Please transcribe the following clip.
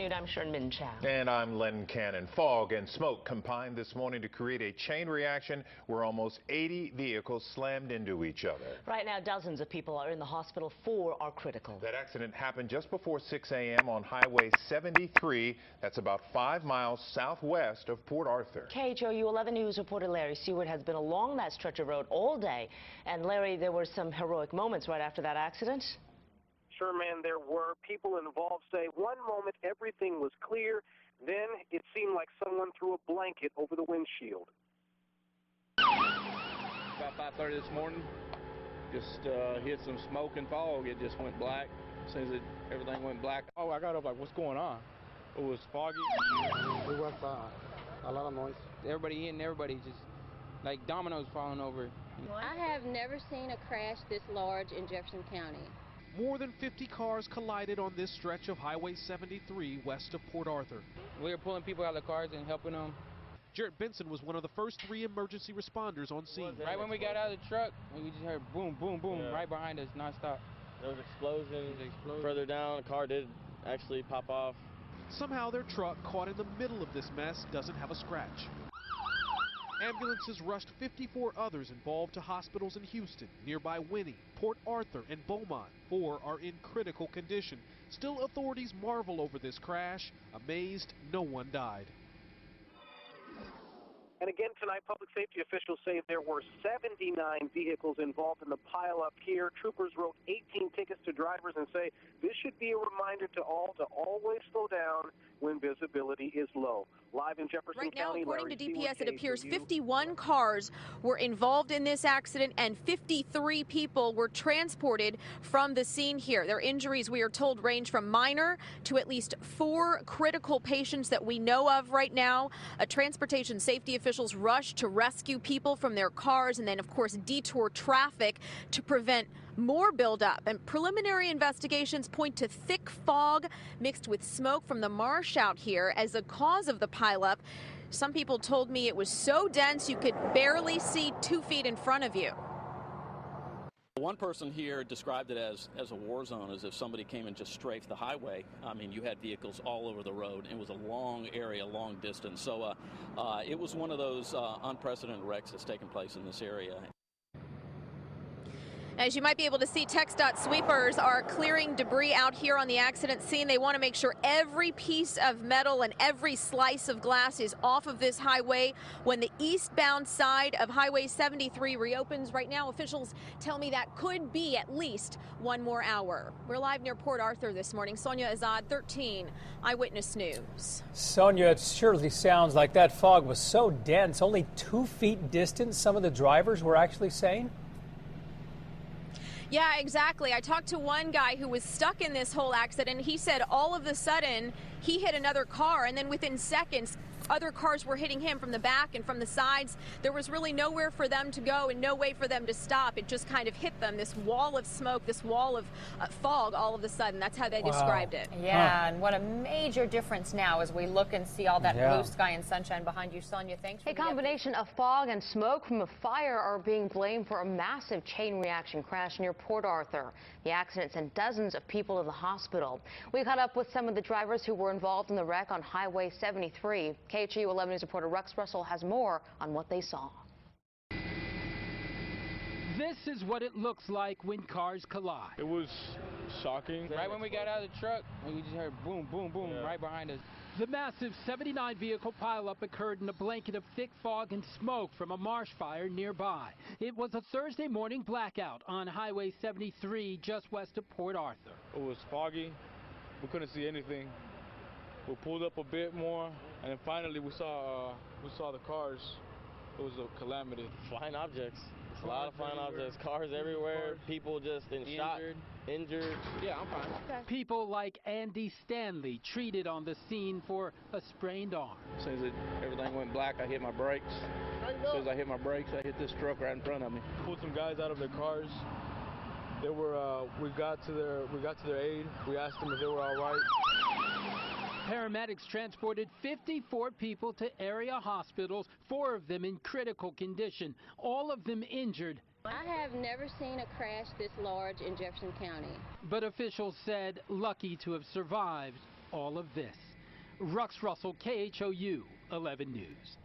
afternoon. I'm Sharon Minchow. And I'm Len Cannon. Fog and smoke combined this morning to create a chain reaction where almost 80 vehicles slammed into each other. Right now, dozens of people are in the hospital. 4 are critical. That accident happened just before 6 a.m. on Highway 73. That's about 5 miles southwest of Port Arthur. KHOU 11 News reporter Larry Seward has been along that stretch of road all day. And Larry, there were some heroic moments right after that accident. Sure, man, there were. People involved say one moment everything was clear, then it seemed like someone threw a blanket over the windshield. About 5:30 this morning, just hit some smoke and fog. It just went black. As soon as everything went black, oh, I got up like, what's going on? It was foggy. It was a lot of noise. Everybody in, everybody just like dominoes falling over. I have never seen a crash this large in Jefferson County. More than 50 cars collided on this stretch of Highway 73 west of Port Arthur. We were pulling people out of the cars and helping them. Jared Benson was one of the first 3 emergency responders on scene. Right when we got out of the truck, we just heard boom, boom, boom, right behind us, nonstop. There was explosions. Further down, the car did actually pop off. Somehow their truck, caught in the middle of this mess, doesn't have a scratch. Ambulances rushed 54 others involved to hospitals in Houston, nearby Winnie, Port Arthur, and Beaumont. 4 are in critical condition. Still, authorities marvel over this crash, amazed no one died. And again tonight, public safety officials say there were 79 vehicles involved in the pileup here. Troopers wrote 18 tickets to drivers and say this should be a reminder to all to always slow down when visibility is low. Live in Jefferson Right now, County, according to DPS, it appears KHOU. 51 cars were involved in this accident and 53 people were transported from the scene here. Their injuries, we are told, range from minor to at least 4 critical patients that we know of right now. Transportation safety officials rushed to rescue people from their cars and then, of course, detour traffic to prevent more buildup. And preliminary investigations point to thick fog mixed with smoke from the marsh out here as a cause of the pileup. Some people told me it was so dense you could barely see 2 feet in front of you. One person here described it as a war zone, as if somebody came and just strafed the highway. I mean, you had vehicles all over the road. It was a long area, long distance. So it was one of those unprecedented wrecks that's taken place in this area. As you might be able to see, TxDOT sweepers are clearing debris out here on the accident scene. They want to make sure every piece of metal and every slice of glass is off of this highway when the eastbound side of Highway 73 reopens. Right now, officials tell me that could be at least 1 more hour. We're live near Port Arthur this morning. Sonia Azad, 13 Eyewitness News. Sonia, it surely sounds like that fog was so dense, only 2 feet distant, some of the drivers were actually saying? Yeah, exactly. I talked to one guy who was stuck in this whole accident. He said all of a sudden he hit another car, and then within seconds other cars were hitting him from the back and from the sides. There was really nowhere for them to go and no way for them to stop. It just kind of hit them, this wall of smoke, this wall of fog all of a sudden. That's how they described it. Yeah, and what a major difference now as we look and see all that blue sky and sunshine behind you. Sonia, thanks for a combination of fog and smoke from a fire are being blamed for a massive chain reaction crash near Port Arthur. The accident sent dozens of people to the hospital. We caught up with some of the drivers who were involved in the wreck on Highway 73. KHOU 11 News reporter Rex Russell has more on what they saw. This is what it looks like when cars collide. It was shocking. Right when we got out of the truck, we just heard boom, boom, boom, right behind us. The massive 79 vehicle pileup occurred in a blanket of thick fog and smoke from a marsh fire nearby. It was a Thursday morning blackout on Highway 73 just west of Port Arthur. It was foggy. We couldn't see anything. We pulled up a bit more, and then finally we saw the cars. It was a calamity. Flying objects. A lot of flying objects. Cars everywhere. People just injured. Yeah, I'm fine. People like Andy Stanley treated on the scene for a sprained arm. As soon as everything went black, I hit my brakes. As soon as I hit my brakes, I hit this truck right in front of me. Pulled some guys out of their cars. They were. We got to their aid. We asked them if they were all right. Paramedics transported 54 people to area hospitals, 4 of them in critical condition, all of them injured. I have never seen a crash this large in Jefferson County. But officials said lucky to have survived all of this. Rux Russell, KHOU 11 News.